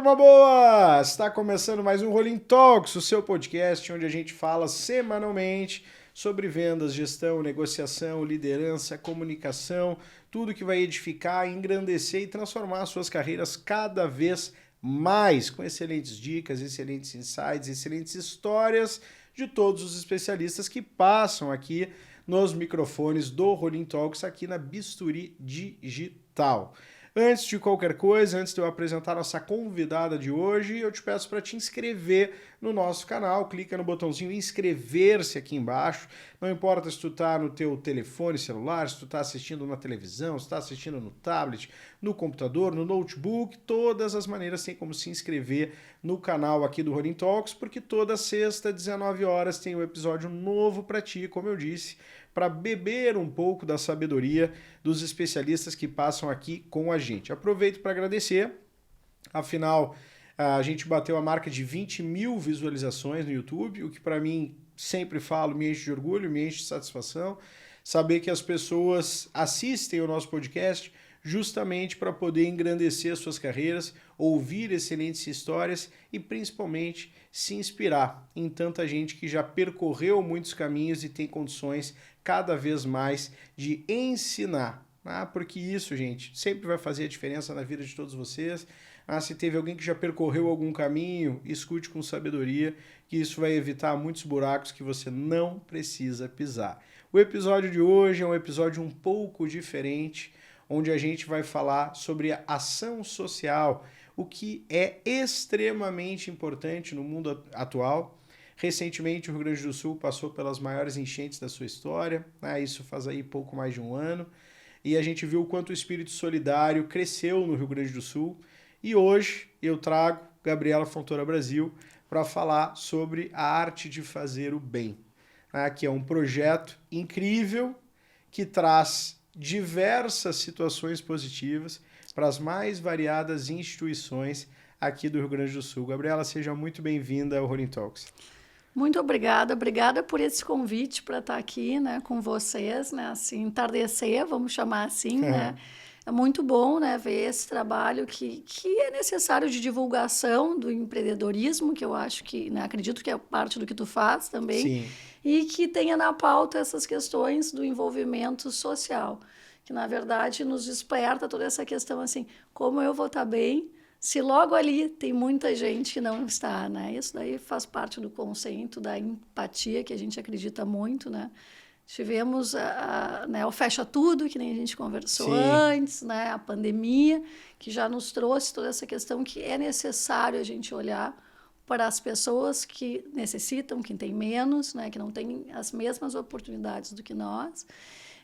turma boa! Está começando mais um Rolling Talks, o seu podcast onde a gente fala semanalmente sobre vendas, gestão, negociação, liderança, comunicação, tudo que vai edificar, engrandecer e transformar suas carreiras cada vez mais, com excelentes dicas, excelentes insights, excelentes histórias de todos os especialistas que passam aqui nos microfones do Rolling Talks aqui na Bisturi Digital. Antes de qualquer coisa, antes de eu apresentar nossa convidada de hoje, eu te peço para te inscrever no nosso canal. Clica no botãozinho inscrever-se aqui embaixo. Não importa se tu está no teu telefone celular, se tu está assistindo na televisão, se tu está assistindo no tablet, no computador, no notebook, todas as maneiras tem como se inscrever no canal aqui do Rolling Talks, porque toda sexta, 19 horas, tem um episódio novo para ti, como eu disse, para beber um pouco da sabedoria dos especialistas que passam aqui com a gente. Aproveito para agradecer, afinal, a gente bateu a marca de 20 mil visualizações no YouTube, o que para mim, sempre falo, me enche de orgulho, me enche de satisfação, saber que as pessoas assistem o nosso podcast justamente para poder engrandecer as suas carreiras, ouvir excelentes histórias e principalmente se inspirar em tanta gente que já percorreu muitos caminhos e tem condições cada vez mais de ensinar. Porque isso, gente, sempre vai fazer a diferença na vida de todos vocês. Se teve alguém que já percorreu algum caminho, escute com sabedoria, que isso vai evitar muitos buracos que você não precisa pisar. O episódio de hoje é um episódio um pouco diferente, onde a gente vai falar sobre a ação social, o que é extremamente importante no mundo atual. Recentemente, o Rio Grande do Sul passou pelas maiores enchentes da sua história, isso faz aí pouco mais de um ano, e a gente viu o quanto o espírito solidário cresceu no Rio Grande do Sul, e hoje eu trago Gabriela Fontoura Brasil para falar sobre a arte de fazer o bem, que é um projeto incrível que traz diversas situações positivas para as mais variadas instituições aqui do Rio Grande do Sul. Gabriela, seja muito bem-vinda ao Rolling Talks. Muito obrigada por esse convite para estar aqui, né, com vocês, né, assim, entardecer, vamos chamar assim, né. É muito bom, né, ver esse trabalho que é necessário de divulgação do empreendedorismo, que eu acho que, né, acredito que é parte do que tu faz também. Sim. E que tenha na pauta essas questões do envolvimento social, que na verdade nos desperta toda essa questão assim, como eu vou estar bem se logo ali tem muita gente que não está, né? Isso daí faz parte do conceito da empatia, que a gente acredita muito, né? Tivemos né, o fecha tudo, que nem a gente conversou Sim. antes, né? A pandemia, que já nos trouxe toda essa questão que é necessário a gente olhar para as pessoas que necessitam, que têm menos, né? Que não têm as mesmas oportunidades do que nós.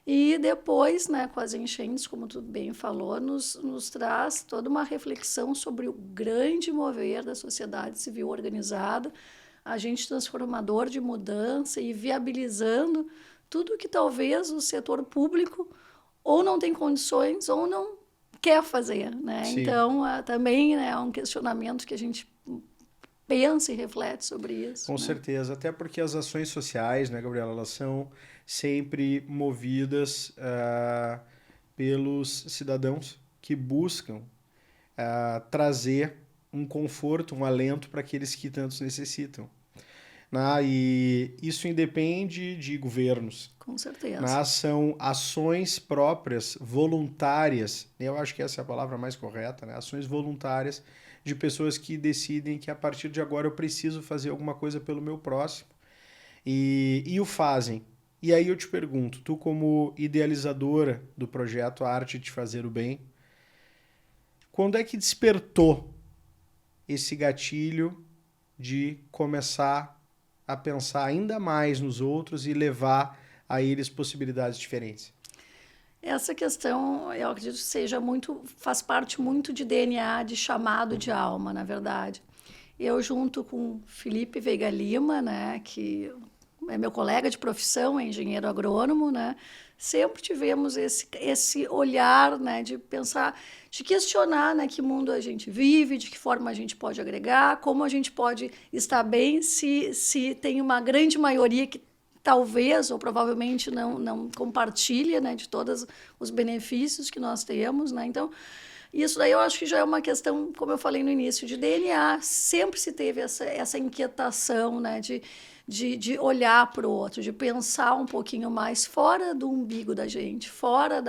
E depois, né, com as enchentes, como tu bem falou, nos traz toda uma reflexão sobre o grande mover da sociedade civil organizada, agente transformador de mudança e viabilizando tudo que talvez o setor público ou não tem condições ou não quer fazer, né? Sim. Então, também, né, é um questionamento que a gente pensa e reflete sobre isso. Com certeza, até porque as ações sociais, né, Gabriela, elas são sempre movidas pelos cidadãos que buscam trazer um conforto, um alento para aqueles que tantos necessitam. E isso independe de governos. Com certeza. São ações próprias, voluntárias, eu acho que essa é a palavra mais correta, né? Ações voluntárias de pessoas que decidem que a partir de agora eu preciso fazer alguma coisa pelo meu próximo e o fazem. E aí eu te pergunto, tu como idealizadora do projeto A Arte de Fazer o Bem, quando é que despertou esse gatilho de começar a pensar ainda mais nos outros e levar a eles possibilidades diferentes? Essa questão, eu acredito que seja muito, faz parte muito de DNA, de chamado de alma, na verdade. Eu, junto com Felipe Veiga Lima, né, que é meu colega de profissão, é engenheiro agrônomo, né, sempre tivemos esse olhar, né, de pensar, de questionar, né, que mundo a gente vive, de que forma a gente pode agregar, como a gente pode estar bem se tem uma grande maioria que talvez ou provavelmente não compartilha, né, de todos os benefícios que nós temos, né? Então, Isso daí eu acho que já é uma questão, como eu falei no início, de DNA. Sempre se teve essa inquietação, né, de olhar para o outro, de pensar um pouquinho mais fora do umbigo da gente, fora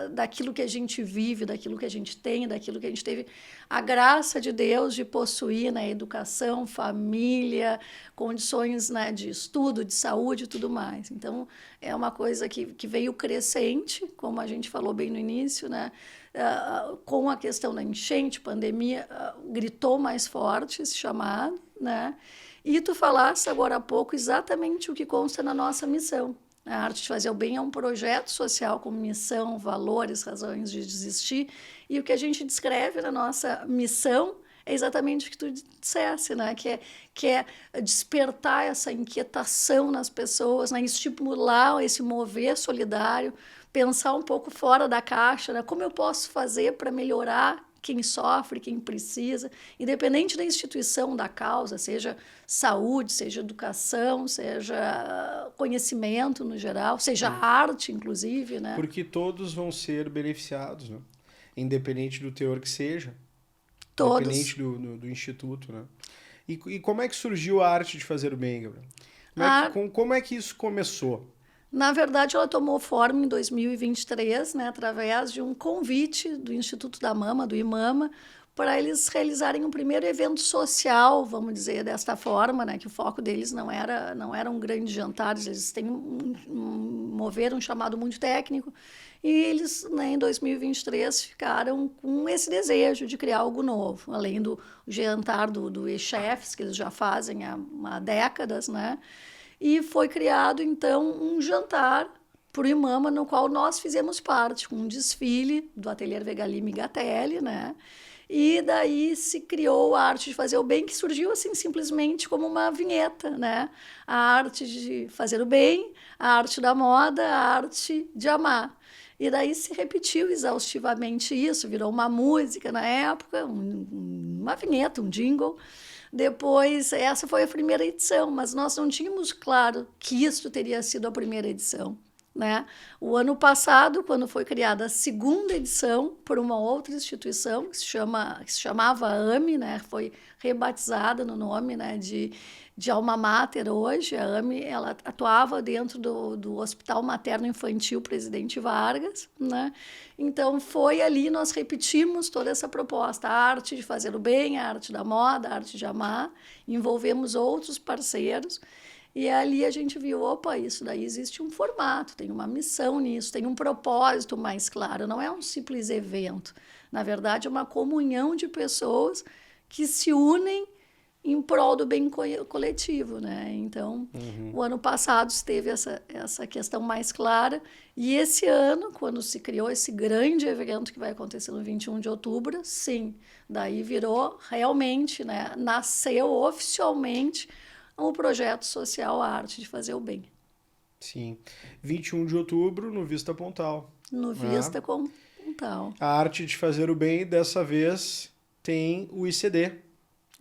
daquilo que a gente vive, daquilo que a gente tem, daquilo que a gente teve a graça de Deus de possuir, né, educação, família, condições, né, de estudo, de saúde e tudo mais. Então, é uma coisa que veio crescente, como a gente falou bem no início, né? Com a questão da enchente, pandemia, gritou mais forte esse chamado, né? E tu falaste agora há pouco exatamente o que consta na nossa missão. A Arte de Fazer o Bem é um projeto social com missão, valores, razões de existir. E o que a gente descreve na nossa missão é exatamente o que tu disseste, né? Que é despertar essa inquietação nas pessoas, né? Estimular esse mover solidário, pensar um pouco fora da caixa, né? Como eu posso fazer para melhorar quem sofre, quem precisa, independente da instituição, da causa, seja saúde, seja educação, seja conhecimento no geral, seja arte, inclusive, né? Porque todos vão ser beneficiados, né? Independente do teor que seja. Todos. Independente do instituto, né? E como é que surgiu a arte de fazer o bem, Gabriel? Como é que isso começou? Na verdade, ela tomou forma em 2023, né, através de um convite do Instituto da Mama, do IMAMA, para eles realizarem um primeiro evento social, vamos dizer desta forma, né, que o foco deles não eram grandes jantares, eles têm moveram um chamado muito técnico, e eles, né, em 2023, ficaram com esse desejo de criar algo novo, além do jantar do e-chefs, que eles já fazem há décadas, né? E foi criado, então, um jantar para o IMAMA, no qual nós fizemos parte, com um desfile do Ateliê Vegalime Gatelli, né? E daí se criou a Arte de Fazer o Bem, que surgiu assim simplesmente como uma vinheta, né? A arte de fazer o bem, a arte da moda, a arte de amar. E daí se repetiu exaustivamente isso, virou uma música na época, uma vinheta, um jingle. Depois, essa foi a primeira edição, mas nós não tínhamos claro que isso teria sido a primeira edição, né? O ano passado, quando foi criada a segunda edição por uma outra instituição que se chamava AME, né? Foi rebatizada no nome, né, de Alma Mater hoje. A AME, ela atuava dentro do Hospital Materno Infantil Presidente Vargas, né? Então, foi ali, nós repetimos toda essa proposta, a arte de fazer o bem, a arte da moda, a arte de amar, envolvemos outros parceiros, e ali a gente viu, opa, isso daí existe um formato, tem uma missão nisso, tem um propósito mais claro, não é um simples evento. Na verdade, é uma comunhão de pessoas que se unem em prol do bem coletivo, né? Então, o ano passado teve essa questão mais clara, e esse ano, quando se criou esse grande evento que vai acontecer no 21 de outubro, sim, daí virou realmente, né? Nasceu oficialmente o projeto social A Arte de Fazer o Bem. Sim. 21 de outubro, no Vista Pontal. No Vista Pontal. A Arte de Fazer o Bem, dessa vez, tem o ICD.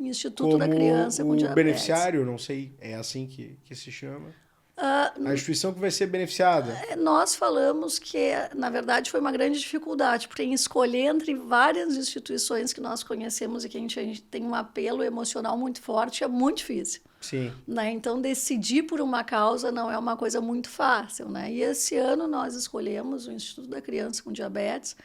Instituto da Criança com Diabetes. Beneficiário, não sei, é assim que se chama. A instituição que vai ser beneficiada. Nós falamos que, na verdade, foi uma grande dificuldade, porque em escolher entre várias instituições que nós conhecemos e que a gente tem um apelo emocional muito forte, é muito difícil. Sim. Né? Então, decidir por uma causa não é uma coisa muito fácil. Né? E esse ano nós escolhemos o Instituto da Criança com Diabetes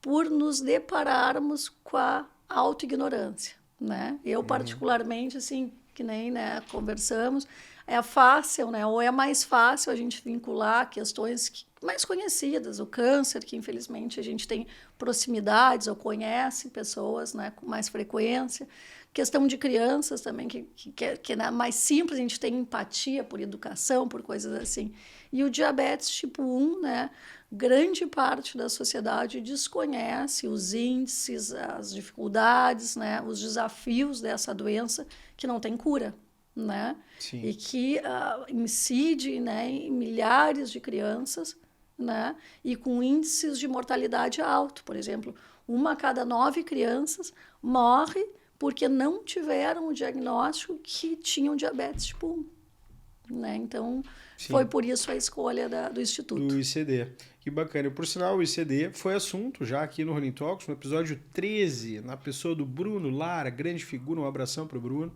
por nos depararmos com a autoignorância. Né? Eu, particularmente, assim, que nem, né, conversamos, é fácil, né, ou é mais fácil a gente vincular questões mais conhecidas, o câncer, que infelizmente a gente tem proximidades ou conhece pessoas, né, com mais frequência, questão de crianças também, que é mais simples, a gente tem empatia por educação, por coisas assim. E o diabetes tipo 1, né, grande parte da sociedade desconhece os índices, as dificuldades, né, os desafios dessa doença que não tem cura, né? Sim. E que incide, né, em milhares de crianças, né, e com índices de mortalidade alto. Por exemplo, 1 a cada 9 crianças morre porque não tiveram o diagnóstico que tinham diabetes tipo 1. né? Então, Sim. foi por isso a escolha do Instituto. Do ICD. Que bacana. E, por sinal, o ICD foi assunto já aqui no Rolling Talks, no episódio 13, na pessoa do Bruno Lara, grande figura, um abração para o Bruno.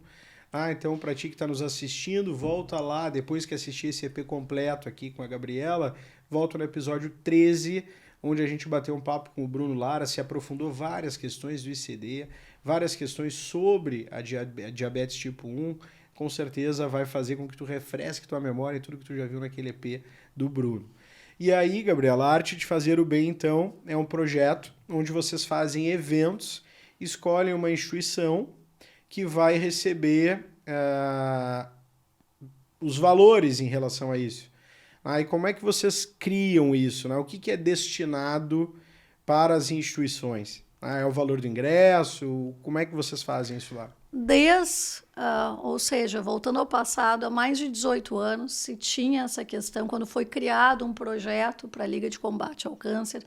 Então, para ti que está nos assistindo, volta lá, depois que assistir esse EP completo aqui com a Gabriela, volta no episódio 13, onde a gente bateu um papo com o Bruno Lara, se aprofundou várias questões do ICD, várias questões sobre a diabetes tipo 1, com certeza vai fazer com que tu refresque tua memória e tudo que tu já viu naquele EP do Bruno. E aí, Gabriela, a Arte de Fazer o Bem, então, é um projeto onde vocês fazem eventos, escolhem uma instituição que vai receber os valores em relação a isso. E como é que vocês criam isso? Né? O que é destinado para as instituições? É o valor do ingresso? Como é que vocês fazem isso lá? Ou seja, voltando ao passado, há mais de 18 anos, se tinha essa questão, quando foi criado um projeto para a Liga de Combate ao Câncer,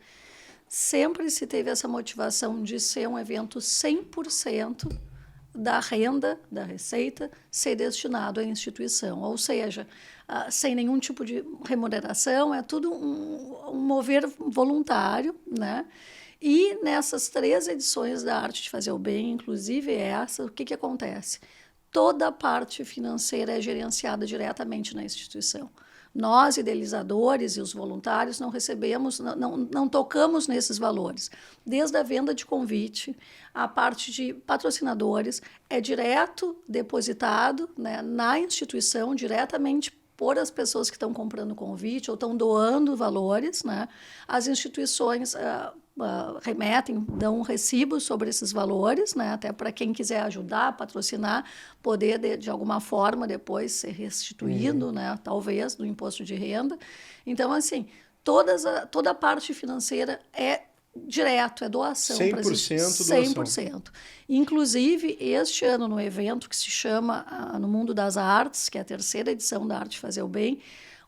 sempre se teve essa motivação de ser um evento 100% da renda, da receita, ser destinado à instituição. Ou seja, sem nenhum tipo de remuneração, é tudo um mover voluntário, né? E nessas 3 edições da Arte de Fazer o Bem, inclusive essa, o que acontece? Toda a parte financeira é gerenciada diretamente na instituição. Nós, idealizadores e os voluntários, não recebemos, não tocamos nesses valores. Desde a venda de convite, a parte de patrocinadores é direto depositado, né, na instituição, diretamente por as pessoas que estão comprando convite ou estão doando valores, né? As instituições remetem, dão um recibo sobre esses valores, né? Até para quem quiser ajudar, patrocinar, poder de alguma forma depois ser restituído, né? Talvez, do imposto de renda. Então, assim, toda a parte financeira é direto, é doação. 100% doação. 100%. Inclusive, este ano, no evento que se chama No Mundo das Artes, que é a 3ª edição da Arte de Fazer o Bem,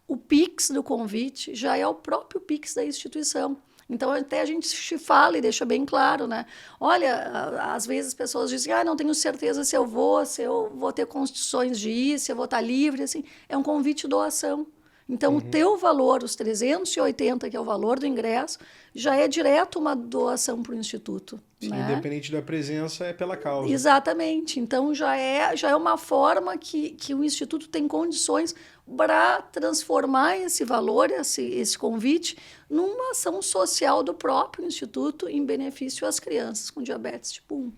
o Pix do convite já é o próprio Pix da instituição. Então, até a gente fala e deixa bem claro, né? Olha, às vezes as pessoas dizem, não tenho certeza se eu vou ter condições de ir, se eu vou estar livre, assim. É um convite doação. Então, o teu valor, os 380, que é o valor do ingresso, já é direto uma doação para o Instituto. Sim, né? Independente da presença, é pela causa. Exatamente. Então, já é uma forma que o Instituto tem condições para transformar esse valor, esse convite, numa ação social do próprio Instituto em benefício às crianças com diabetes tipo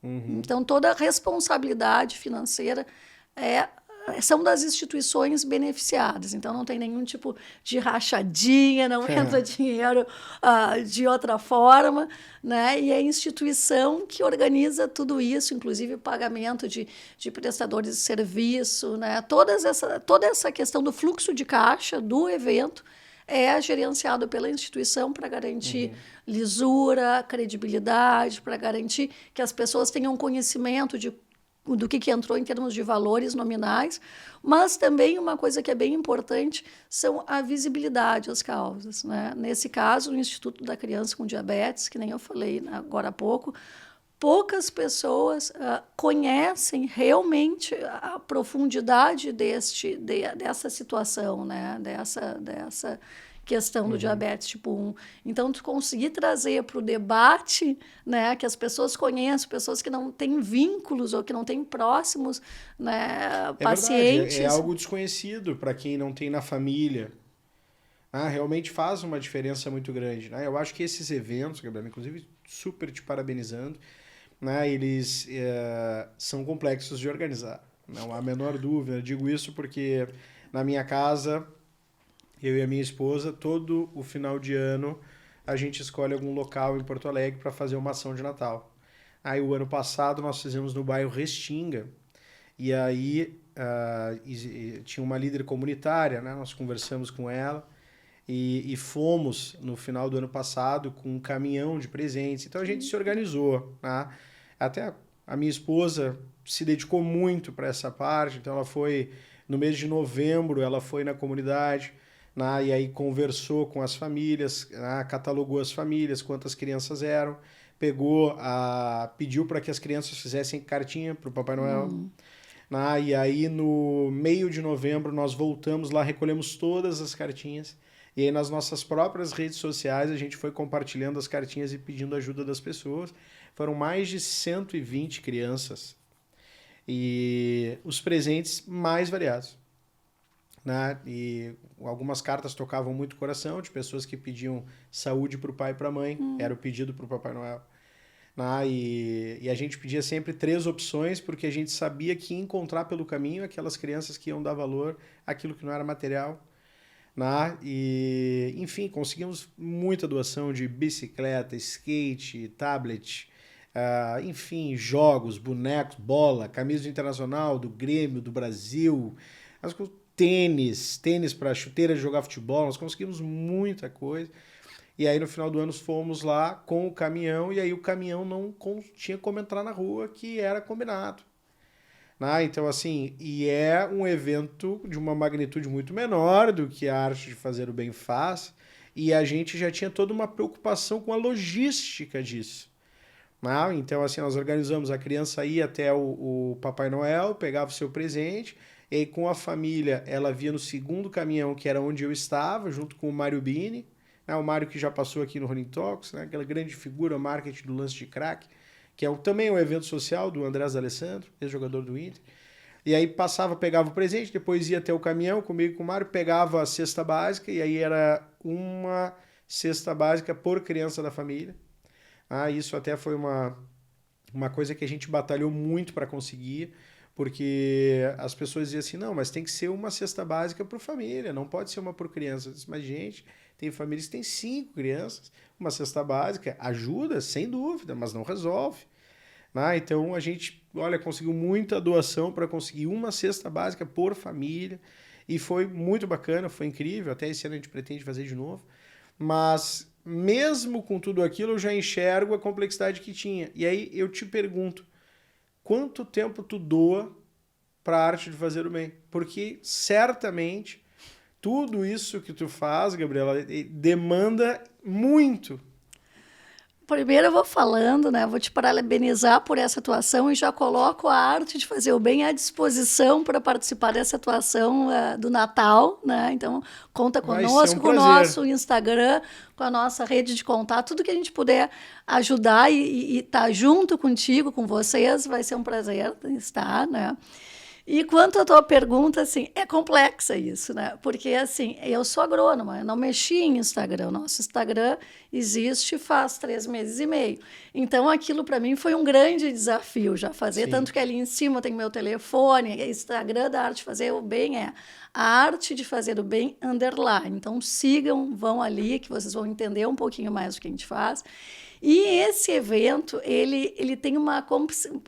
1. Então, toda a responsabilidade financeira são das instituições beneficiadas. Então, não tem nenhum tipo de rachadinha, não entra dinheiro de outra forma, né? E é a instituição que organiza tudo isso, inclusive o pagamento de prestadores de serviço, né? Toda essa questão do fluxo de caixa do evento é gerenciado pela instituição para garantir lisura, credibilidade, para garantir que as pessoas tenham conhecimento do que entrou em termos de valores nominais, mas também uma coisa que é bem importante são a visibilidade às causas, né? Nesse caso, o Instituto da Criança com Diabetes, que nem eu falei agora há pouco, poucas pessoas conhecem realmente a profundidade dessa situação, né? Dessa questão do diabetes tipo 1. Então, tu conseguir trazer para o debate, né, que as pessoas conheçam, pessoas que não têm vínculos ou que não têm próximos, né, pacientes. Verdade, é algo desconhecido para quem não tem na família. Realmente faz uma diferença muito grande. Né? Eu acho que esses eventos, Gabriela, inclusive super te parabenizando, né, eles são complexos de organizar. Não há a menor dúvida. Eu digo isso porque na minha casa, eu e a minha esposa, todo o final de ano, a gente escolhe algum local em Porto Alegre para fazer uma ação de Natal. Aí, o ano passado, nós fizemos no bairro Restinga. E aí, tinha uma líder comunitária, né? Nós conversamos com ela e fomos, no final do ano passado, com um caminhão de presentes. Então, a gente se organizou. Né? Até a minha esposa se dedicou muito para essa parte. Então, ela foi, no mês de novembro, ela foi na comunidade, e aí conversou com as famílias, catalogou as famílias, quantas crianças eram, pediu para que as crianças fizessem cartinha para o Papai Noel, né? E aí, no meio de novembro, nós voltamos lá, recolhemos todas as cartinhas. E aí, nas nossas próprias redes sociais, a gente foi compartilhando as cartinhas e pedindo ajuda das pessoas. Foram mais de 120 crianças. E os presentes mais variados, né? E algumas cartas tocavam muito o coração, de pessoas que pediam saúde para o pai e para a mãe. Era o pedido para o Papai Noel. Né? E a gente pedia sempre 3 opções, porque a gente sabia que ia encontrar pelo caminho aquelas crianças que iam dar valor àquilo que não era material. Né? E, enfim, conseguimos muita doação de bicicleta, skate, tablet, enfim, jogos, bonecos, bola, camisa do Internacional, do Grêmio, do Brasil, tênis para chuteira de jogar futebol, nós conseguimos muita coisa. E aí no final do ano fomos lá com o caminhão, e aí o caminhão não tinha como entrar na rua, que era combinado. Então, assim, e é um evento de uma magnitude muito menor do que a Arte de Fazer o Bem faz, e a gente já tinha toda uma preocupação com a logística disso. Então, assim, nós organizamos, a criança ia até o Papai Noel, pegava o seu presente, e aí com a família ela via no segundo caminhão, que era onde eu estava, junto com o Mário Bini, né? O Mário que já passou aqui no Rolling Talks, né? Aquela grande figura, marketing do lance de crack, que é também um evento social do Andrés D'Alessandro, ex-jogador do Inter. E aí pegava o presente, depois ia até o caminhão comigo e com o Mário, pegava a cesta básica, e aí era uma cesta básica por criança da família. Isso até foi uma coisa que a gente batalhou muito para conseguir, porque as pessoas diziam assim, não, mas tem que ser uma cesta básica por família, não pode ser uma por criança. Eu disse, mas gente, tem famílias que têm 5 crianças, uma cesta básica ajuda, sem dúvida, mas não resolve. Então a gente, conseguiu muita doação para conseguir uma cesta básica por família, e foi muito bacana, foi incrível, até esse ano a gente pretende fazer de novo, mas mesmo com tudo aquilo eu já enxergo a complexidade que tinha. E aí eu te pergunto, quanto tempo tu doa para a Arte de Fazer o Bem? Porque certamente tudo isso que tu faz, Gabriela, demanda muito. Primeiro eu vou falando, né? Vou te parabenizar por essa atuação e já coloco a Arte de Fazer o Bem à disposição para participar dessa atuação do Natal, né? Então, conta conosco, com o nosso Instagram, com a nossa rede de contato, tudo que a gente puder ajudar e estar junto contigo, com vocês, vai ser um prazer estar, né? E quanto à tua pergunta, assim, é complexa isso, né? Porque, assim, eu sou agrônoma, eu não mexi em Instagram. O nosso Instagram existe faz 3 meses e meio. Então, aquilo para mim foi um grande desafio já fazer. Sim. Tanto que ali em cima tem meu telefone, Instagram da Arte de Fazer o Bem é a Arte de Fazer o Bem _ Então, sigam, vão ali, que vocês vão entender um pouquinho mais do que a gente faz. E esse evento, ele tem uma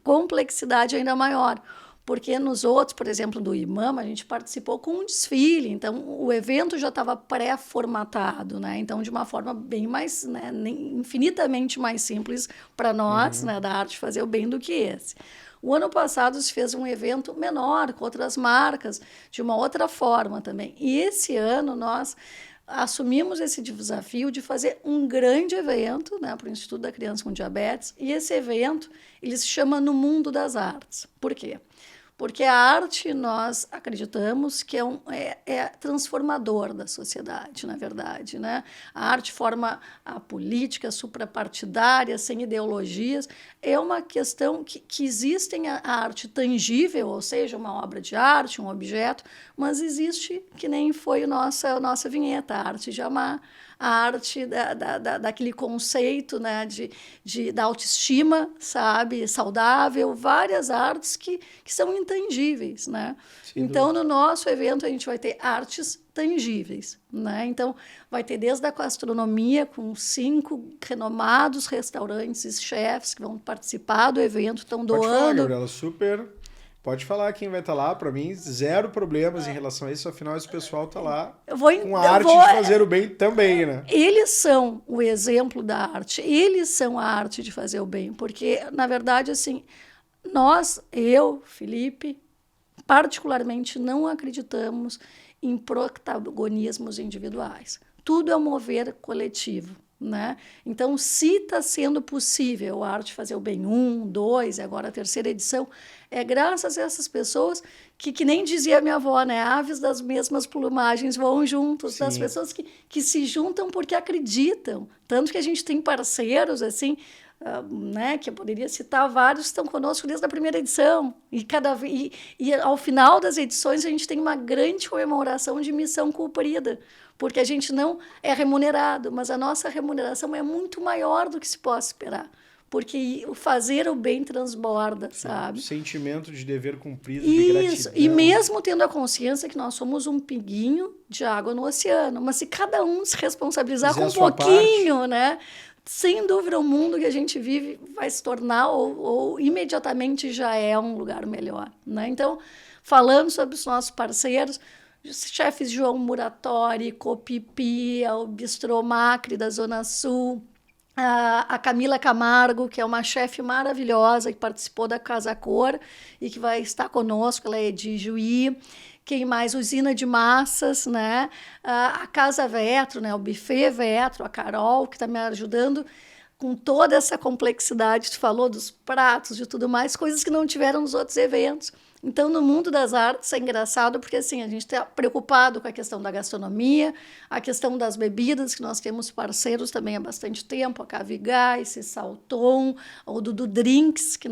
complexidade ainda maior. Porque nos outros, por exemplo, do IMAMA, a gente participou com um desfile, então o evento já estava pré-formatado, né? Então, de uma forma bem mais, né, infinitamente mais simples para nós, né, da Arte de Fazer o Bem do que esse. O ano passado se fez um evento menor, com outras marcas, de uma outra forma também. E esse ano nós assumimos esse desafio de fazer um grande evento, né, para o Instituto da Criança com Diabetes, e esse evento ele se chama No Mundo das Artes. Por quê? Porque a arte, nós acreditamos que é transformador da sociedade, na verdade, né? A arte forma a política suprapartidária, sem ideologias. É uma questão que existem a arte tangível, ou seja, uma obra de arte, um objeto, mas existe, que nem foi a nossa vinheta, a arte de amar, a arte daquele conceito, né, da autoestima, sabe, saudável, várias artes que são intangíveis, né? Então, no nosso evento, a gente vai ter artes tangíveis, né? Então, vai ter desde a gastronomia, com 5 renomados restaurantes e chefs que vão participar do evento, estão doando... Pode falar, Gabriela, super... Pode falar quem vai estar lá, para mim, 0 problemas em relação a isso, afinal esse pessoal está lá com a arte de fazer o bem também, né? Eles são o exemplo da arte, eles são a arte de fazer o bem, porque, na verdade, assim, eu, Felipe, particularmente não acreditamos em protagonismos individuais. Tudo é um mover coletivo, né? Então, se está sendo possível a Arte Fazer o Bem 1, 2, e agora a terceira edição, é graças a essas pessoas que nem dizia minha avó, né? Aves das mesmas plumagens voam juntos, das pessoas que se juntam porque acreditam. Tanto que a gente tem parceiros, assim, né, que eu poderia citar vários, estão conosco desde a primeira edição. E ao final das edições, a gente tem uma grande comemoração de missão cumprida, porque a gente não é remunerado, mas a nossa remuneração é muito maior do que se possa esperar. Porque o fazer o bem transborda, sabe? O sentimento de dever cumprido, de gratidão. E mesmo tendo a consciência que nós somos um pinguinho de água no oceano, mas se cada um se responsabilizar com um pouquinho, né? Sem dúvida, o mundo que a gente vive vai se tornar ou imediatamente já é um lugar melhor, né? Então, falando sobre os nossos parceiros, chefes João Muratori, Copipi, o Bistrô Macri da Zona Sul, a Camila Camargo, que é uma chefe maravilhosa, que participou da Casa Cor e que vai estar conosco, ela é de Juí. Quem mais? Usina de Massas, né? A Casa Vetro, né? O Buffet Vetro, a Carol, que está me ajudando com toda essa complexidade. Tu falou dos pratos, de tudo mais, coisas que não tiveram nos outros eventos. Então, no mundo das artes é engraçado porque assim, a gente está preocupado com a questão da gastronomia, a questão das bebidas, que nós temos parceiros também há bastante tempo, a Cavigás, Salton, o Dudu Drinks, que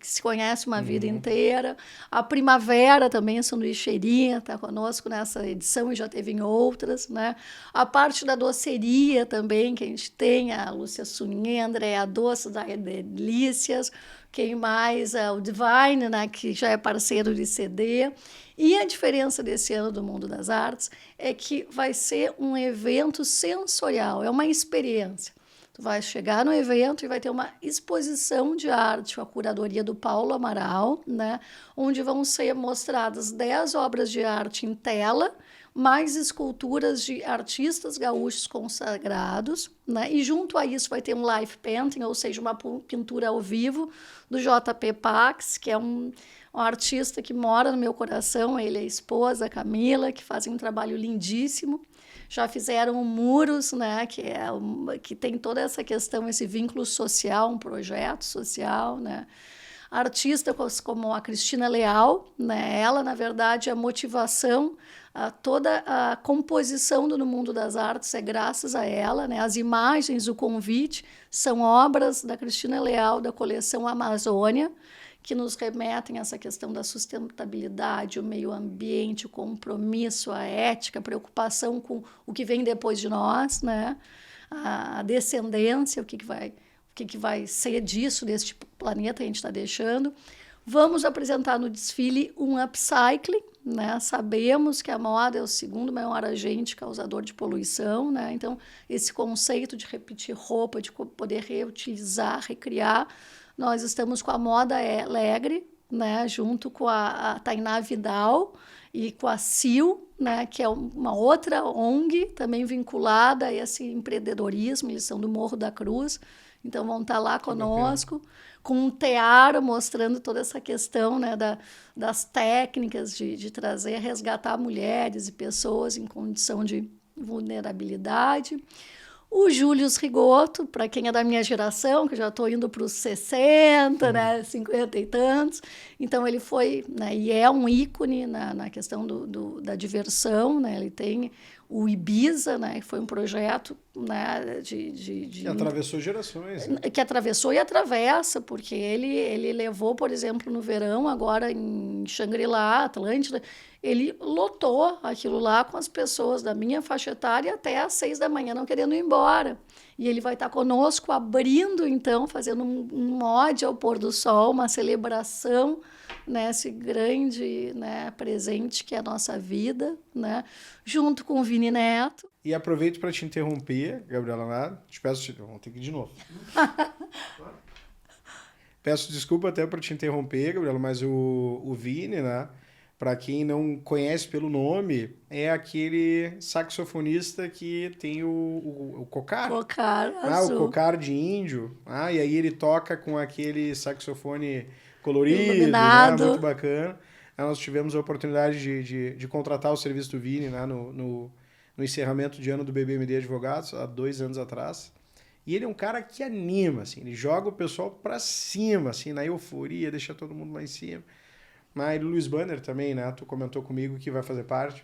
se conhece uma vida inteira, a Primavera também, a sanduicheirinha, está conosco nessa edição e já teve em outras, né? A parte da doceria também, que a gente tem, a Lúcia Suninha, a Andréa Doce, da Delícias. Quem mais? O Divine, né, que já é parceiro de CD. E a diferença desse ano do Mundo das Artes é que vai ser um evento sensorial, é uma experiência. Tu vai chegar no evento e vai ter uma exposição de arte com a curadoria do Paulo Amaral, né, onde vão ser mostradas 10 obras de arte em tela, mais esculturas de artistas gaúchos consagrados, né? E junto a isso vai ter um live painting, ou seja, uma pintura ao vivo do JP Pax, que é um artista que mora no meu coração, ele é a esposa, a Camila, que fazem um trabalho lindíssimo. Já fizeram Muros, né? Que tem toda essa questão, esse vínculo social, um projeto social, né? Artistas como a Cristina Leal, né? Ela, na verdade, a motivação, toda a composição do No Mundo das Artes é graças a ela, né? As imagens, o convite, são obras da Cristina Leal, da coleção Amazônia, que nos remetem a essa questão da sustentabilidade, o meio ambiente, o compromisso, a ética, a preocupação com o que vem depois de nós, né? A descendência, o que vai ser disso, deste planeta que a gente está deixando. Vamos apresentar no desfile um upcycling, né? Sabemos que a moda é o segundo maior agente causador de poluição, né? Então, esse conceito de repetir roupa, de poder reutilizar, recriar, nós estamos com a Moda Alegre, né? Junto com a Tainá Vidal e com a Sil, né? Que é uma outra ONG também vinculada a esse empreendedorismo, eles são do Morro da Cruz. Então, vão estar lá conosco, com um teatro mostrando toda essa questão, né, das técnicas de trazer, resgatar mulheres e pessoas em condição de vulnerabilidade. O Júlio Rigoto, para quem é da minha geração, que eu já estou indo para os 60, né, 50 e tantos. Então, ele foi, né, e é um ícone na questão da diversão, né? Ele tem o Ibiza, né, que foi um projeto, né, que atravessou gerações. Né? Que atravessou e atravessa, porque ele levou, por exemplo, no verão, agora em Xangri-Lá, Atlântida, ele lotou aquilo lá com as pessoas da minha faixa etária até às 6 da manhã, não querendo ir embora. E ele vai estar conosco abrindo, então, fazendo um ode ao pôr do sol, uma celebração, né, esse grande, né, presente que é a nossa vida, né, junto com o Vini Neto. E aproveito para te interromper, Gabriela Nara. Te peço, vamos ter que ir de novo. Peço desculpa até para te interromper, Gabriela, mas o Vini, né, para quem não conhece pelo nome, é aquele saxofonista que tem o cocar. Cocar azul. O cocar de índio. E aí ele toca com aquele saxofone colorido, né? Muito bacana. Aí nós tivemos a oportunidade de contratar o serviço do Vini, né? no encerramento de ano do BBMD Advogados, há 2 anos atrás. E ele é um cara que anima, assim, ele joga o pessoal pra cima, assim, na euforia, deixa todo mundo lá em cima. Mas o Luiz Banner também, né? Tu comentou comigo que vai fazer parte.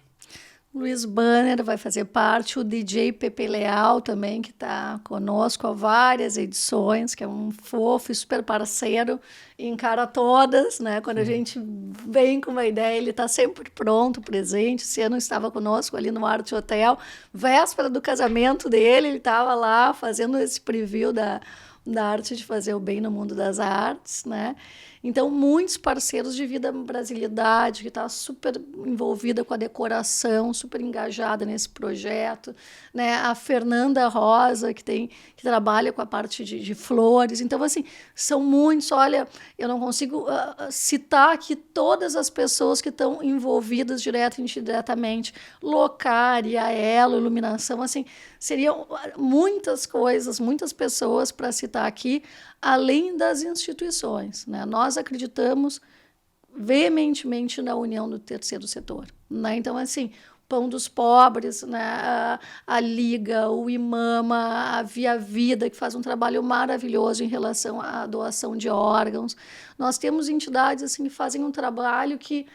Luiz Banner vai fazer parte, o DJ Pepe Leal também, que está conosco há várias edições, que é um fofo e super parceiro, e encara todas, né? Quando a gente vem com uma ideia, ele está sempre pronto, presente. Esse ano estava conosco ali no Arte Hotel, véspera do casamento dele, ele estava lá fazendo esse preview da arte de fazer o bem no mundo das artes, né? Então, muitos parceiros de Vida Brasilidade, que está super envolvida com a decoração, super engajada nesse projeto, né? A Fernanda Rosa, que trabalha com a parte de flores. Então, assim, são muitos. Olha, eu não consigo citar aqui todas as pessoas que estão envolvidas direta e indiretamente. Locária, Elo, Iluminação, assim, seriam muitas coisas, muitas pessoas para citar aqui, além das instituições, né? Nós acreditamos veementemente na união do terceiro setor, né? Então, assim, Pão dos Pobres, né? A Liga, o IMAMA, a Via Vida, que faz um trabalho maravilhoso em relação à doação de órgãos. Nós temos entidades assim, que fazem um trabalho que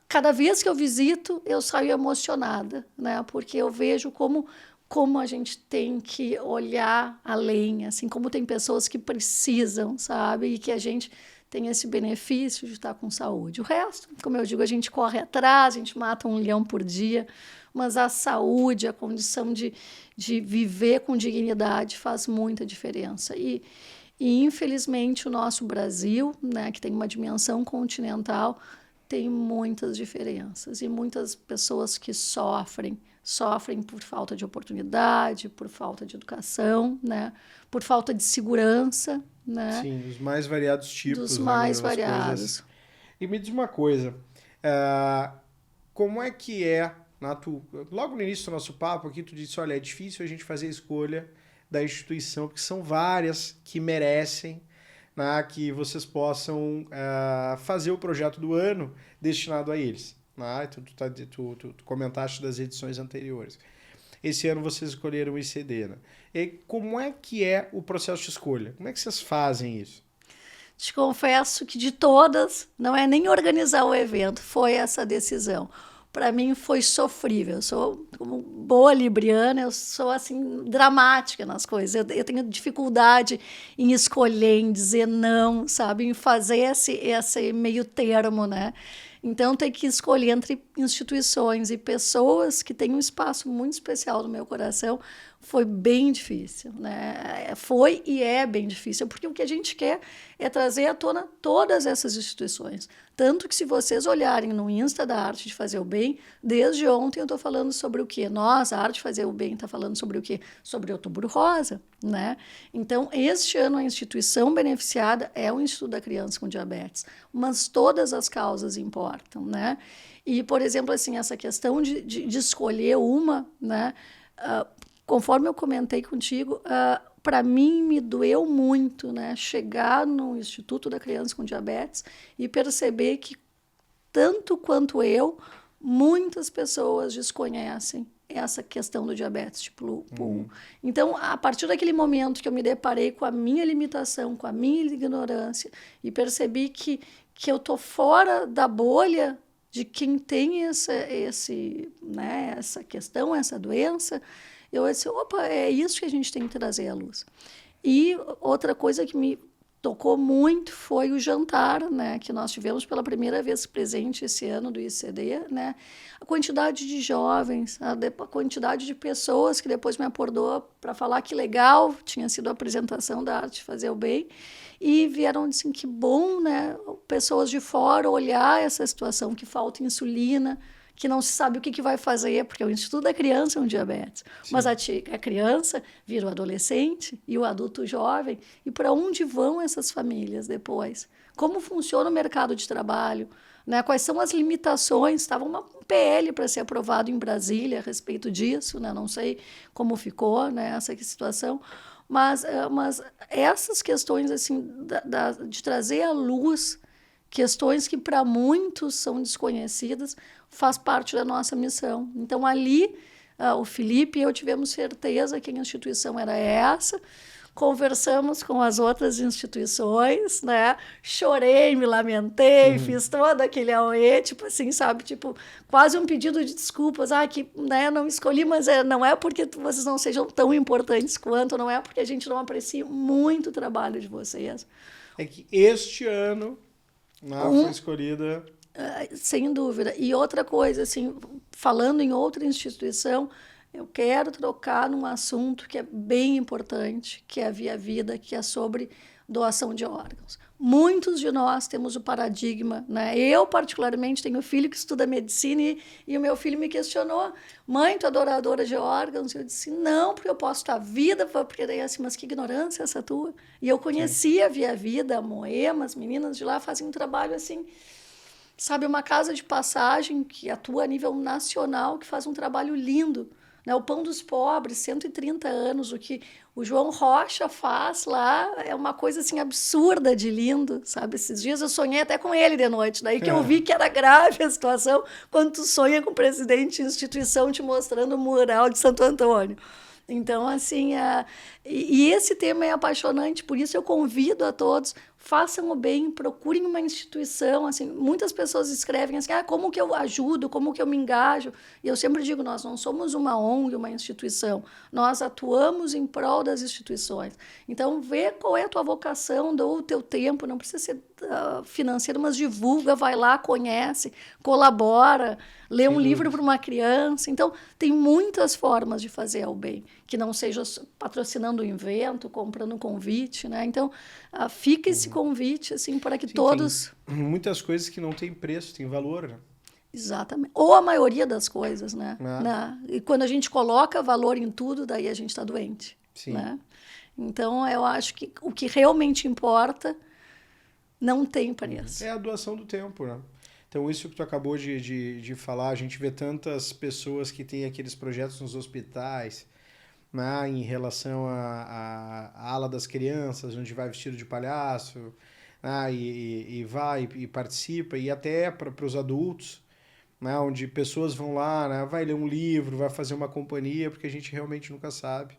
cada vez que eu visito, eu saio emocionada, né? Porque eu vejo como a gente tem que olhar além, assim, como tem pessoas que precisam, sabe? E que a gente tem esse benefício de estar com saúde. O resto, como eu digo, a gente corre atrás, a gente mata um leão por dia, mas a saúde, a condição de viver com dignidade faz muita diferença. E infelizmente, o nosso Brasil, né, que tem uma dimensão continental, tem muitas diferenças e muitas pessoas que sofrem por falta de oportunidade, por falta de educação, né? Por falta de segurança, né? Sim, os mais variados tipos. Dos né, mais das variados. Coisas. E me diz uma coisa, como é que logo no início do nosso papo aqui, tu disse, olha, é difícil a gente fazer a escolha da instituição, porque são várias que merecem, né, que vocês possam fazer o projeto do ano destinado a eles. Né? Tu comentaste das edições anteriores. Esse ano vocês escolheram o ICD. Né? E como é que é o processo de escolha? Como é que vocês fazem isso? Te confesso que de todas, não é nem organizar o evento, foi essa decisão. Para mim foi sofrível. Eu sou, como boa libriana, eu sou assim dramática nas coisas. Eu tenho dificuldade em escolher, em dizer não, sabe, em fazer esse meio termo, né? Então tem que escolher entre instituições e pessoas que têm um espaço muito especial no meu coração. Foi bem difícil, né? Foi e é bem difícil, porque o que a gente quer é trazer à tona todas essas instituições. Tanto que se vocês olharem no Insta da Arte de Fazer o Bem, desde ontem eu estou falando sobre o quê? Nós, a Arte de Fazer o Bem, está falando sobre o quê? Sobre Outubro Rosa, né? Então, este ano a instituição beneficiada é o Instituto da Criança com Diabetes, mas todas as causas importam, né? E, por exemplo, assim, essa questão de escolher uma, né? Conforme eu comentei contigo, para mim me doeu muito, né, chegar no Instituto da Criança com Diabetes e perceber que, tanto quanto eu, muitas pessoas desconhecem essa questão do diabetes tipo 1. Então, a partir daquele momento que eu me deparei com a minha limitação, com a minha ignorância, e percebi que eu estou fora da bolha de quem tem né, essa questão, essa doença, eu disse, opa, é isso que a gente tem que trazer à luz. E outra coisa que me tocou muito foi o jantar, né, que nós tivemos pela primeira vez presente esse ano do ICD, né, a quantidade de jovens, a quantidade de pessoas que depois me abordou para falar que legal tinha sido a apresentação da Arte de Fazer o Bem, e vieram assim, que bom, né, pessoas de fora olhar essa situação, que falta insulina, que não se sabe o que vai fazer, porque o Instituto da Criança é um diabetes. Sim. Mas a criança vira o adolescente e o adulto jovem, e para onde vão essas famílias depois? Como funciona o mercado de trabalho? Né? Quais são as limitações? Estava uma PL para ser aprovado em Brasília a respeito disso, né? Não sei como ficou, né, essa situação, mas essas questões assim, de trazer à luz questões que para muitos são desconhecidas, faz parte da nossa missão. Então, ali, o Felipe e eu tivemos certeza que a instituição era essa. Conversamos com as outras instituições, né? Chorei, me lamentei, fiz todo aquele auê, tipo assim, sabe? Tipo, quase um pedido de desculpas. Que, né, não escolhi, mas não é porque vocês não sejam tão importantes quanto, não é porque a gente não aprecia muito o trabalho de vocês. É que este ano foi escolhida... Sem dúvida. E outra coisa, assim, falando em outra instituição, eu quero trocar num assunto que é bem importante, que é a Via Vida, que é sobre doação de órgãos. Muitos de nós temos o paradigma, né? Eu, particularmente, tenho um filho que estuda medicina e o meu filho me questionou: mãe, tu é doadora de órgãos? Eu disse: não, porque eu posso dar vida, porque daí assim, mas que ignorância essa tua? E eu conhecia a Via Vida, a Moema, as meninas de lá fazem um trabalho assim, sabe, uma casa de passagem que atua a nível nacional, que faz um trabalho lindo. Né? O Pão dos Pobres, 130 anos, o que o João Rocha faz lá é uma coisa assim absurda de lindo, sabe? Esses dias eu sonhei até com ele de noite, daí que eu vi que era grave a situação quando tu sonha com o presidente de instituição te mostrando o mural de Santo Antônio. Então, assim, e esse tema é apaixonante, por isso eu convido a todos, façam o bem, procurem uma instituição, assim, muitas pessoas escrevem assim, como que eu ajudo, como que eu me engajo, e eu sempre digo, nós não somos uma ONG, uma instituição, nós atuamos em prol das instituições. Então, vê qual é a tua vocação, dou o teu tempo, não precisa ser financeiro, mas divulga, vai lá, conhece, colabora, lê um livro para uma criança. Então, tem muitas formas de fazer o bem, que não seja patrocinando um evento, comprando um convite, né? Então, fica esse convite, assim, para que todos... Tem muitas coisas que não têm preço, tem valor, né? Exatamente. Ou a maioria das coisas, né? E quando a gente coloca valor em tudo, daí a gente está doente. Sim. Né? Então, eu acho que o que realmente importa não tem preço. É a doação do tempo, né? Então, isso que tu acabou de falar, a gente vê tantas pessoas que têm aqueles projetos nos hospitais, né, em relação à ala das crianças, onde vai vestido de palhaço, né, e vai e participa, e até para os adultos, né, onde pessoas vão lá, né, vai ler um livro, vai fazer uma companhia, porque a gente realmente nunca sabe.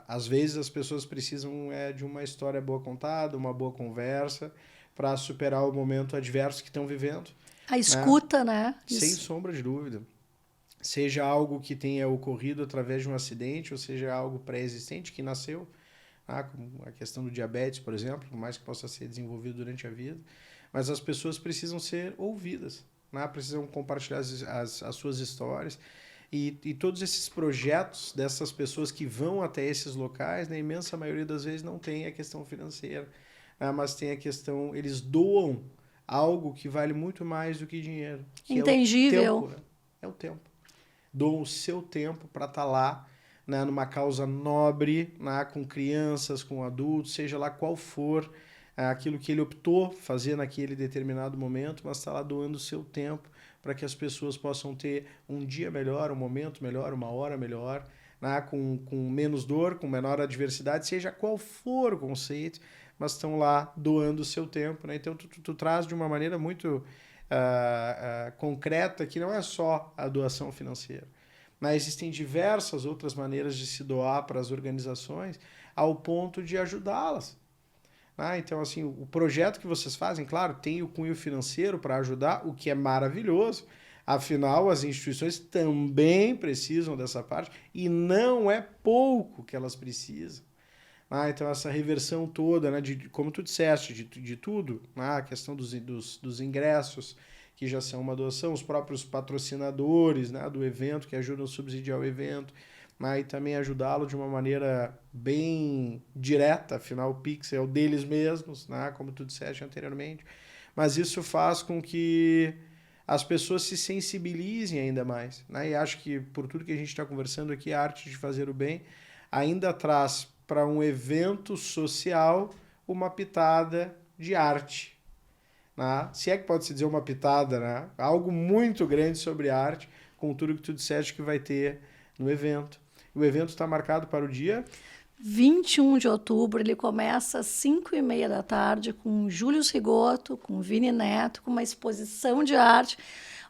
Às vezes as pessoas precisam de uma história boa contada, uma boa conversa, para superar o momento adverso que estão vivendo. A escuta, né? Sem sombra de dúvida. Seja algo que tenha ocorrido através de um acidente, ou seja algo pré-existente que nasceu, como a questão do diabetes, por exemplo, por mais que possa ser desenvolvido durante a vida, mas as pessoas precisam ser ouvidas, né? Precisam compartilhar as suas histórias, e todos esses projetos dessas pessoas que vão até esses locais, na imensa maioria das vezes não tem a questão financeira, mas tem a questão, eles doam algo que vale muito mais do que dinheiro. Que intangível. É o tempo. Doam o seu tempo para estar lá, né, numa causa nobre, né, com crianças, com adultos, seja lá qual for aquilo que ele optou fazer naquele determinado momento, mas está lá doando o seu tempo para que as pessoas possam ter um dia melhor, um momento melhor, uma hora melhor, né, com menos dor, com menor adversidade, seja qual for o conceito, mas estão lá doando o seu tempo. Né? Então, tu traz de uma maneira muito concreta que não é só a doação financeira, mas existem diversas outras maneiras de se doar para as organizações ao ponto de ajudá-las. Então, assim, o projeto que vocês fazem, claro, tem o cunho financeiro para ajudar, o que é maravilhoso. Afinal, as instituições também precisam dessa parte e não é pouco que elas precisam. Então, essa reversão toda, né, como tu disseste, de tudo, a questão dos ingressos, que já são uma doação, os próprios patrocinadores, né, do evento, que ajudam a subsidiar o evento, e também ajudá-lo de uma maneira bem direta, afinal o Pix é o deles mesmos, né, como tu disseste anteriormente, mas isso faz com que as pessoas se sensibilizem ainda mais. Né, e acho que por tudo que a gente está conversando aqui, a arte de fazer o bem ainda traz para um evento social uma pitada de arte. Né? Se é que pode-se dizer uma pitada, né? Algo muito grande sobre arte, com tudo que tu disseste que vai ter no evento. O evento está marcado para o dia 21 de outubro, ele começa às 5h30 da tarde com Júlio Rigoto, com Vini Neto, com uma exposição de arte.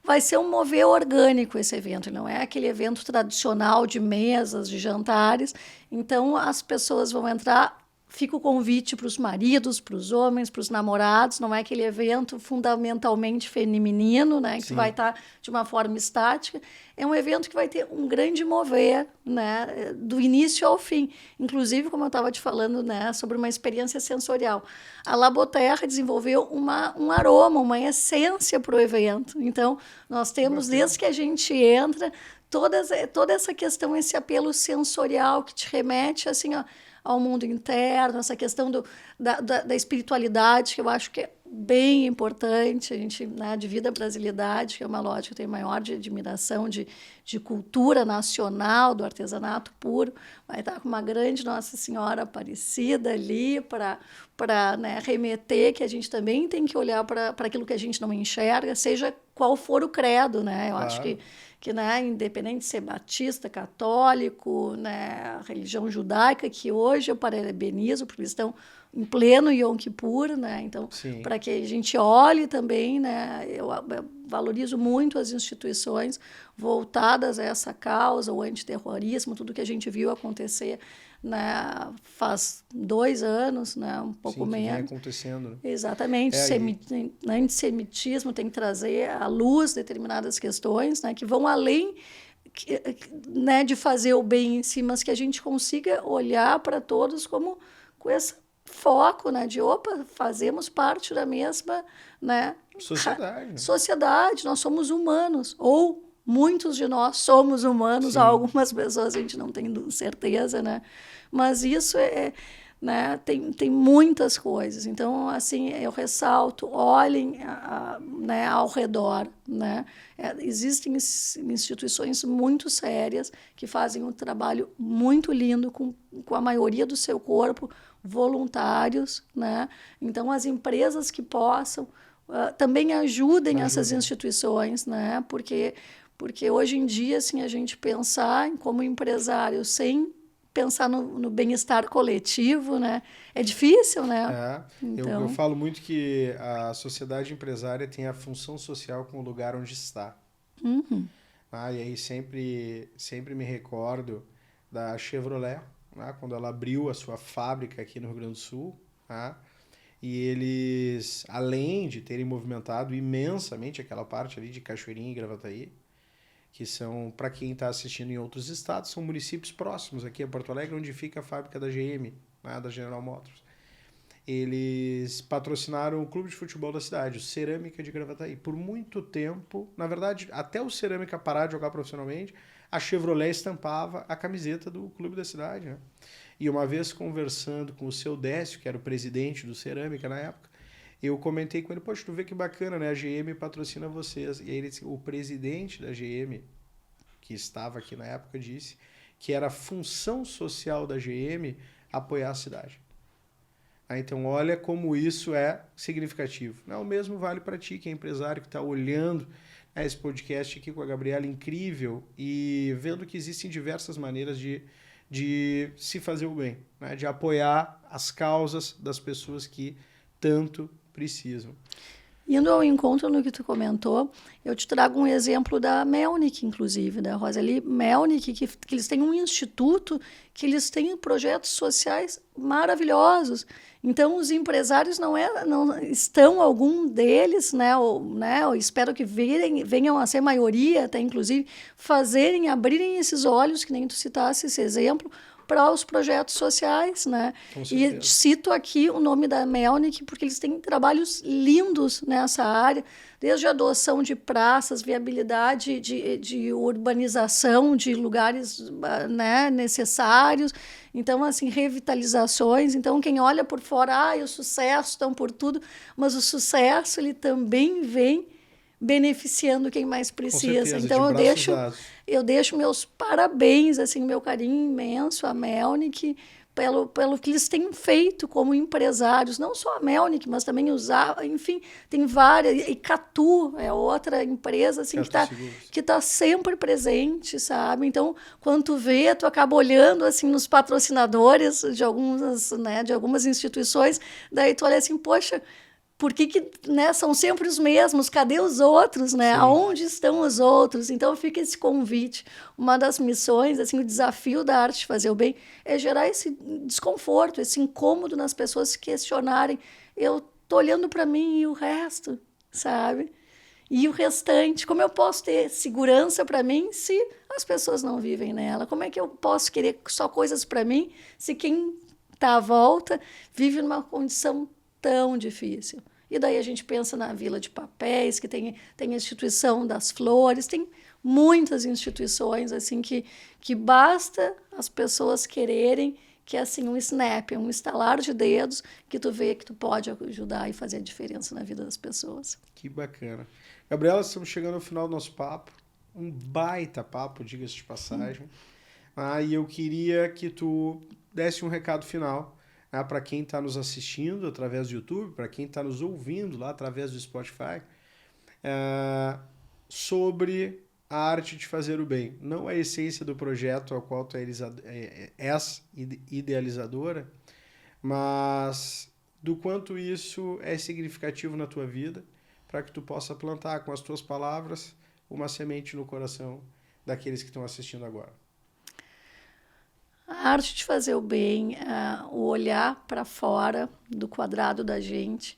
vai ser um mover orgânico esse evento, não é aquele evento tradicional de mesas, de jantares. Então, as pessoas vão entrar, fica o convite para os maridos, para os homens, para os namorados, não é aquele evento fundamentalmente feminino, né, que vai estar de uma forma estática. É um evento que vai ter um grande mover, né, do início ao fim. Inclusive, como eu estava te falando, né, sobre uma experiência sensorial. A Laboterra desenvolveu um aroma, uma essência para o evento. Então, nós temos, desde que a gente entra, toda essa questão, esse apelo sensorial que te remete, assim, ó, ao mundo interno, essa questão da espiritualidade, que eu acho que é bem importante. A gente, né, divide a brasilidade, que é uma lógica que eu tenho maior de admiração, de cultura nacional, do artesanato puro. Vai estar com uma grande Nossa Senhora Aparecida ali para né, remeter que a gente também tem que olhar para aquilo que a gente não enxerga, seja qual for o credo, né? Eu acho que né, independente de ser batista, católico, né, religião judaica, que hoje eu parabenizo, porque eles estão em pleno Yom Kippur, né? Então, para que a gente olhe também, né, eu valorizo muito as instituições voltadas a essa causa, o antiterrorismo, tudo que a gente viu acontecer, né, faz 2 anos, né, um pouco menos. Vem acontecendo. Né? Exatamente. Antissemitismo tem que trazer à luz determinadas questões, né, que vão além, né, de fazer o bem em si, mas que a gente consiga olhar para todos como com esse foco, né, de fazemos parte da mesma, né, sociedade, nós somos humanos, ou muitos de nós somos humanos, algumas pessoas a gente não tem certeza, né? Mas isso né, tem muitas coisas. Então, assim, eu ressalto, olhem né, ao redor, né? Existem instituições muito sérias que fazem um trabalho muito lindo com a maioria do seu corpo, voluntários, né? Então, as empresas que possam também ajudem essas instituições, né? Porque hoje em dia, assim, a gente pensar como empresário sem pensar no bem-estar coletivo, né? É difícil, né? Então... eu falo muito que a sociedade empresária tem a função social com o lugar onde está. Uhum. E aí sempre me recordo da Chevrolet, né? Quando ela abriu a sua fábrica aqui no Rio Grande do Sul, né? E eles, além de terem movimentado imensamente aquela parte ali de Cachoeirinha e Gravataí, que são, para quem está assistindo em outros estados, são municípios próximos aqui a Porto Alegre, onde fica a fábrica da GM, né, da General Motors. Eles patrocinaram o clube de futebol da cidade, o Cerâmica de Gravataí. Por muito tempo, na verdade, até o Cerâmica parar de jogar profissionalmente, a Chevrolet estampava a camiseta do clube da cidade. Né? E uma vez conversando com o seu Décio, que era o presidente do Cerâmica na época, eu comentei com ele, poxa, tu vê que bacana, né? A GM patrocina vocês. E aí ele disse, o presidente da GM, que estava aqui na época, disse que era a função social da GM apoiar a cidade. Então, olha como isso é significativo. O mesmo vale para ti, que é empresário, que está olhando esse podcast aqui com a Gabriela, incrível, e vendo que existem diversas maneiras de se fazer o bem, né? De apoiar as causas das pessoas que tanto precisam. Indo ao encontro no que tu comentou, eu te trago um exemplo da Melnick, inclusive, da Roseli Melnick, que eles têm um instituto, que eles têm projetos sociais maravilhosos. Então, os empresários não estão, algum deles, eu espero que venham a ser maioria, até inclusive, abrirem esses olhos, que nem tu citasse esse exemplo, para os projetos sociais, né? E cito aqui o nome da Melnick, porque eles têm trabalhos lindos nessa área, desde a adoção de praças, viabilidade de urbanização de lugares, né, necessários. Então, assim, revitalizações. Então, quem olha por fora, o sucesso, estão por tudo, mas o sucesso, ele também vem beneficiando quem mais precisa. Certeza, então, eu deixo meus parabéns, assim, meu carinho imenso à Melnick, pelo que eles têm feito como empresários, não só a Melnick, mas também enfim, tem várias, e Catu é outra empresa assim, que tá sempre presente, sabe? Então, quando tu vê, tu acaba olhando assim nos patrocinadores de algumas instituições, daí tu olha assim, poxa, por que, né, são sempre os mesmos? Cadê os outros, né? Sim. Aonde estão os outros? Então fica esse convite. Uma das missões, assim, o desafio da arte de fazer o bem é gerar esse desconforto, esse incômodo nas pessoas se questionarem. Eu tô olhando para mim e o resto, sabe? E o restante, como eu posso ter segurança para mim se as pessoas não vivem nela? Como é que eu posso querer só coisas para mim se quem está à volta vive numa condição tão difícil? E daí a gente pensa na Vila de Papéis, que tem a instituição das flores, tem muitas instituições assim que basta as pessoas quererem, que é assim um snap, um estalar de dedos, que tu vê que tu pode ajudar e fazer a diferença na vida das pessoas. Que bacana. Gabriela, estamos chegando ao final do nosso papo. Um baita papo, diga-se de passagem. E eu queria que tu desse um recado final, para quem está nos assistindo através do YouTube, para quem está nos ouvindo lá através do Spotify, sobre a arte de fazer o bem. Não a essência do projeto ao qual tu és idealizadora, mas do quanto isso é significativo na tua vida, para que tu possa plantar com as tuas palavras uma semente no coração daqueles que estão assistindo agora. A arte de fazer o bem, o olhar para fora do quadrado da gente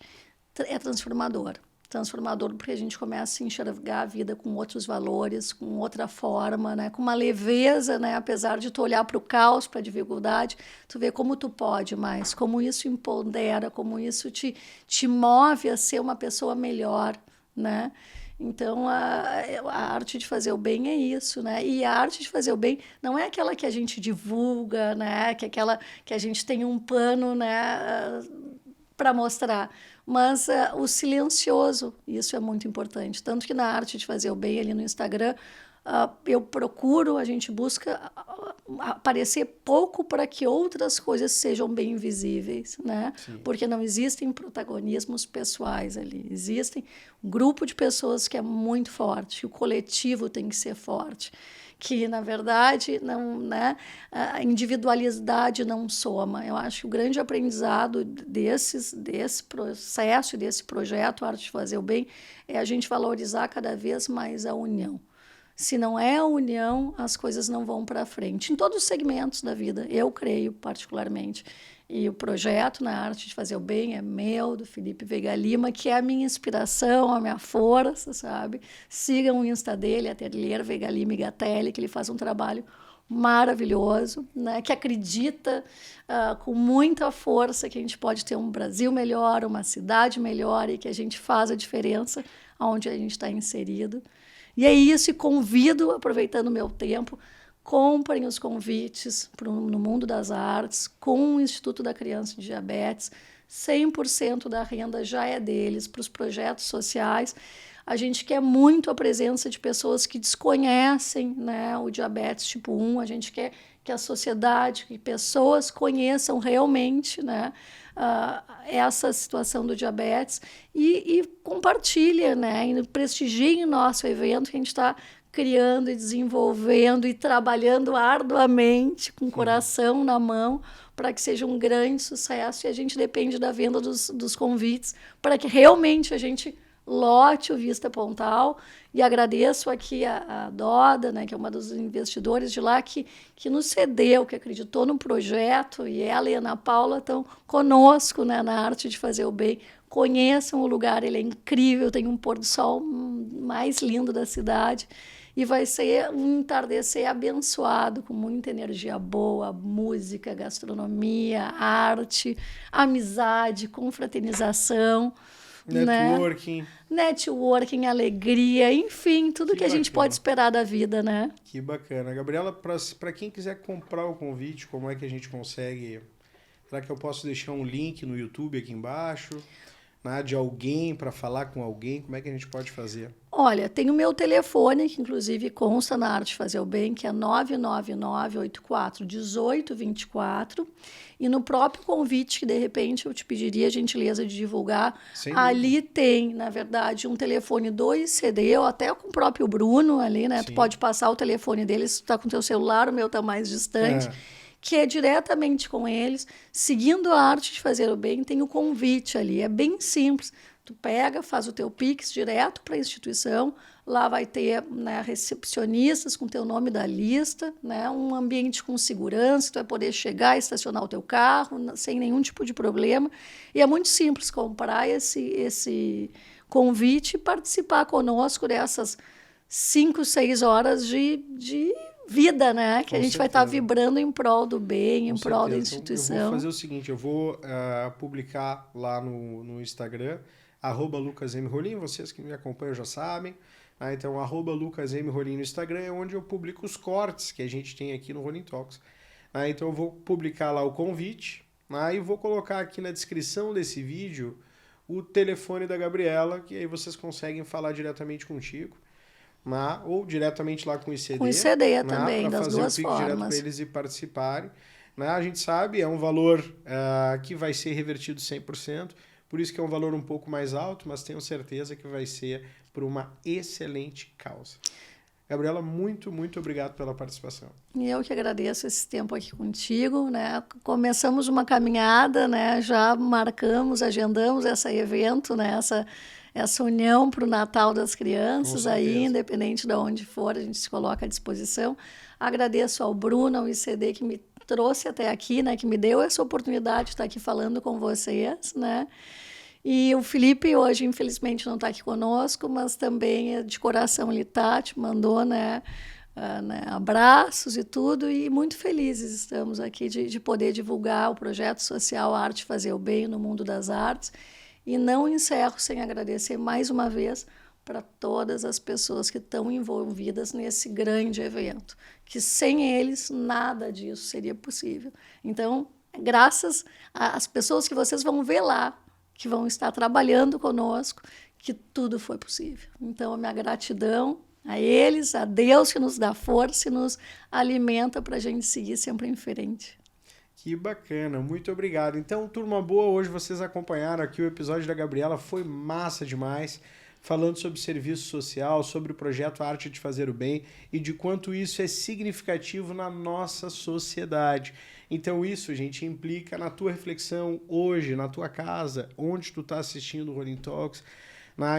é transformador. Transformador porque a gente começa a enxergar a vida com outros valores, com outra forma, né? Com uma leveza, né? Apesar de tu olhar para o caos, para a dificuldade, tu vê como tu pode mais, como isso empodera, como isso te move a ser uma pessoa melhor, né? Então, a arte de fazer o bem é isso, né? E a arte de fazer o bem não é aquela que a gente divulga, né? Que é aquela que a gente tem um pano, né? Para mostrar, mas o silencioso, isso é muito importante. Tanto que na arte de fazer o bem, ali no Instagram, a gente busca aparecer pouco para que outras coisas sejam bem visíveis, né? Sim. Porque não existem protagonismos pessoais ali, existem um grupo de pessoas que é muito forte, o coletivo tem que ser forte, que, na verdade, não, né, a individualidade não soma. Eu acho que o grande aprendizado desse processo, desse projeto Arte de Fazer o Bem, é a gente valorizar cada vez mais a união. Se não é a união, as coisas não vão para frente. Em todos os segmentos da vida, eu creio particularmente. E o projeto na Arte de Fazer o Bem é meu, do Felipe Veiga Lima, que é a minha inspiração, a minha força, sabe? Sigam o Insta dele, Atelier Veiga Lima e Gatelli, que ele faz um trabalho maravilhoso, né? Que acredita com muita força que a gente pode ter um Brasil melhor, uma cidade melhor e que a gente faz a diferença onde a gente está inserido. E é isso, e convido, aproveitando o meu tempo, comprem os convites no Mundo das Artes com o Instituto da Criança e Diabetes. 100% da renda já é deles para os projetos sociais. A gente quer muito a presença de pessoas que desconhecem, né, o diabetes tipo 1. A gente quer que a sociedade, que pessoas conheçam realmente, né, essa situação do diabetes e compartilhem, né, e prestigiem o nosso evento que a gente está criando e desenvolvendo e trabalhando arduamente, com o coração na mão, para que seja um grande sucesso. E a gente depende da venda dos convites para que realmente a gente lote o Vista Pontal. E agradeço aqui a Doda, né, que é uma dos investidores de lá, que nos cedeu, que acreditou no projeto, e ela e a Ana Paula estão conosco, né, na Arte de Fazer o Bem. Conheçam o lugar, ele é incrível, tem um pôr do sol mais lindo da cidade. E vai ser um entardecer abençoado, com muita energia boa, música, gastronomia, arte, amizade, confraternização. Networking. Né? Networking, alegria, enfim, tudo que a gente pode esperar da vida, né? Que bacana. Gabriela, para quem quiser comprar o convite, como é que a gente consegue? Será que eu posso deixar um link no YouTube aqui embaixo? De alguém para falar com alguém? Como é que a gente pode fazer? Olha, tem o meu telefone, que inclusive consta na Arte de Fazer o Bem, que é 999-84-1824. E no próprio convite, que de repente eu te pediria a gentileza de divulgar, ali tem, na verdade, um telefone do ICD, ou até com o próprio Bruno ali, né? Sim. Tu pode passar o telefone dele, se tu tá com o teu celular, o meu tá mais distante. que é diretamente com eles, seguindo a arte de fazer o bem, tem o convite ali, é bem simples. Tu pega, faz o teu Pix direto para a instituição, lá vai ter, né, recepcionistas com teu nome da lista, né, um ambiente com segurança, tu vai poder chegar e estacionar o teu carro sem nenhum tipo de problema. E é muito simples comprar esse convite e participar conosco dessas 5, 6 horas de vida, né? Que a gente vai estar vibrando em prol do bem, em prol da instituição. Então, eu vou fazer o seguinte, eu vou publicar lá no Instagram, @LucasMRolim, vocês que me acompanham já sabem. Então, @LucasMRolim no Instagram é onde eu publico os cortes que a gente tem aqui no Rolling Talks. Então, eu vou publicar lá o convite, e vou colocar aqui na descrição desse vídeo o telefone da Gabriela, que aí vocês conseguem falar diretamente contigo, ou diretamente lá com o ICD. Com o ICD também, das duas fazer o Pix direto formas. para eles e participarem. A gente sabe, é um valor que vai ser revertido 100%, por isso que é um valor um pouco mais alto, mas tenho certeza que vai ser por uma excelente causa. Gabriela, muito, muito obrigado pela participação. E eu que agradeço esse tempo aqui contigo, né? Começamos uma caminhada, né? Já marcamos, agendamos esse evento, né? Essa união para o Natal das Crianças, aí, independente de onde for, a gente se coloca à disposição. Agradeço ao Bruno, ao ICD, que me trouxe até aqui, né? Que me deu essa oportunidade de estar aqui falando com vocês, né? E o Felipe hoje, infelizmente, não está aqui conosco, mas também de coração ele tá, te mandou, né, abraços e tudo, e muito felizes estamos aqui de poder divulgar o projeto social Arte Fazer o Bem no Mundo das Artes. E não encerro sem agradecer mais uma vez para todas as pessoas que estão envolvidas nesse grande evento, que sem eles nada disso seria possível. Então, graças às pessoas que vocês vão ver lá, que vão estar trabalhando conosco, que tudo foi possível. Então, a minha gratidão a eles, a Deus que nos dá força e nos alimenta para a gente seguir sempre em frente. Que bacana, muito obrigado. Então, turma boa, hoje vocês acompanharam aqui o episódio da Gabriela, foi massa demais, falando sobre serviço social, sobre o projeto Arte de Fazer o Bem e de quanto isso é significativo na nossa sociedade. Então isso, gente, implica na tua reflexão hoje, na tua casa, onde tu tá assistindo o Rolling Talks,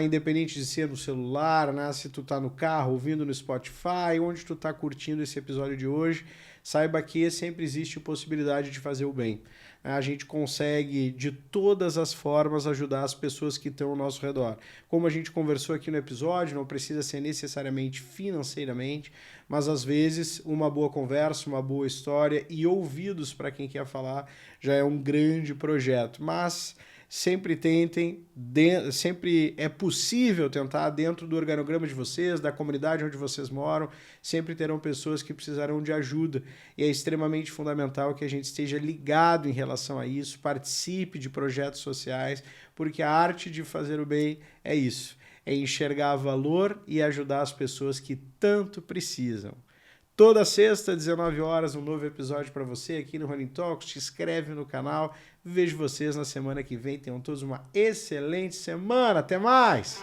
independente de ser no celular, se tu tá no carro, ouvindo no Spotify, onde tu tá curtindo esse episódio de hoje, saiba que sempre existe a possibilidade de fazer o bem. A gente consegue, de todas as formas, ajudar as pessoas que estão ao nosso redor. Como a gente conversou aqui no episódio, não precisa ser necessariamente financeiramente, mas às vezes uma boa conversa, uma boa história e ouvidos para quem quer falar já é um grande projeto. Mas sempre tentem, sempre é possível tentar dentro do organograma de vocês, da comunidade onde vocês moram, sempre terão pessoas que precisarão de ajuda e é extremamente fundamental que a gente esteja ligado em relação a isso, participe de projetos sociais, porque a arte de fazer o bem é isso, é enxergar valor e ajudar as pessoas que tanto precisam. Toda sexta, 19 horas, um novo episódio para você aqui no Rolling Talks. Te inscreve no canal. Vejo vocês na semana que vem. Tenham todos uma excelente semana. Até mais!